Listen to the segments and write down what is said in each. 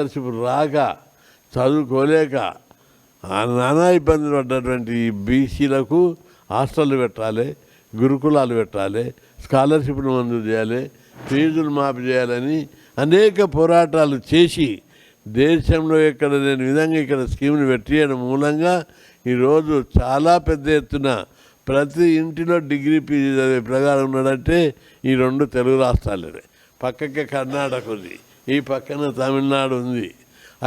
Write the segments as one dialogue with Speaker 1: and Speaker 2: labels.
Speaker 1: రాక చదువుకోలేక నానా ఇబ్బందులు పడ్డటువంటి ఈ బీసీలకు హాస్టళ్ళు పెట్టాలి, గురుకులాలు పెట్టాలి, స్కాలర్షిప్లు మంజూరు చేయాలి, ఫీజులు మాఫీ చేయాలని అనేక పోరాటాలు చేసి దేశంలో ఎక్కడ లేని విధంగా ఇక్కడ స్కీమ్ని పెట్టియడం మూలంగా ఈరోజు చాలా పెద్ద ఎత్తున ప్రతి ఇంటిలో డిగ్రీ పీజీ చదివే ప్రకారం ఉన్నాడంటే ఈ రెండు తెలుగు రాష్ట్రాలనే. పక్కకే కర్ణాటక ఉంది, ఈ పక్కన తమిళనాడు ఉంది.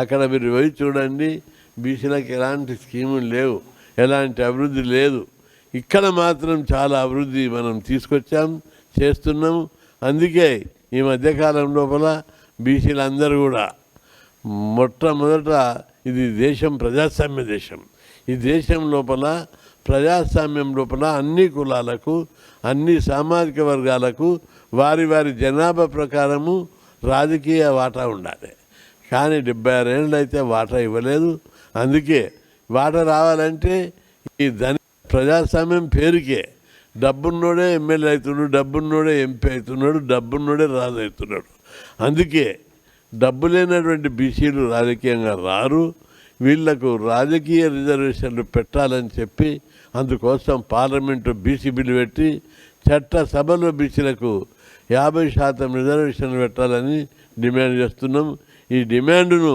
Speaker 1: అక్కడ మీరు పోయి చూడండి, బీసీలకు ఎలాంటి స్కీములు లేవు, ఎలాంటి అభివృద్ధి లేదు. ఇక్కడ మాత్రం చాలా అభివృద్ధి మనం తీసుకొచ్చాం, చేస్తున్నాం. అందుకే ఈ మధ్యకాలం లోపల బీసీలందరూ కూడా మొట్టమొదట ఇది దేశం ప్రజాస్వామ్య దేశం. ఈ దేశం లోపల ప్రజాస్వామ్యం లోపల అన్ని కులాలకు, అన్ని సామాజిక వర్గాలకు వారి వారి జనాభా ప్రకారము రాజకీయ వాటా ఉండాలి. కానీ 76 ఏళ్ళు అయితే వాటా ఇవ్వలేదు. అందుకే వాటా రావాలంటే ఈ ప్రజాస్వామ్యం పేరుకే డబ్బున్నోడే ఎమ్మెల్యే అవుతున్నాడు, డబ్బున్నోడే ఎంపీ అవుతున్నాడు, డబ్బున్నోడే రాజు అవుతున్నాడు. అందుకే డబ్బు లేనటువంటి బీసీలు రాజకీయంగా రారు. వీళ్లకు రాజకీయ రిజర్వేషన్లు పెట్టాలని చెప్పి అందుకోసం పార్లమెంటు బీసీ బిల్లు పెట్టి చట్టసభలో బీసీలకు 50% రిజర్వేషన్లు పెట్టాలని డిమాండ్ చేస్తున్నాం. ఈ డిమాండ్ను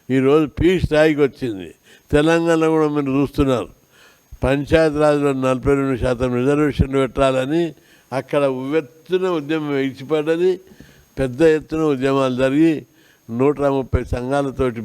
Speaker 1: ఈరోజు పీక్ స్థాయికి వచ్చింది. తెలంగాణ కూడా మీరు చూస్తున్నారు, పంచాయతీరాజ్లో 42% రిజర్వేషన్లు పెట్టాలని అక్కడ ఉవ్వెత్తున ఉద్యమం ఇచ్చిపడ్డది. పెద్ద ఎత్తున ఉద్యమాలు జరిగి 130 సంఘాలతోటి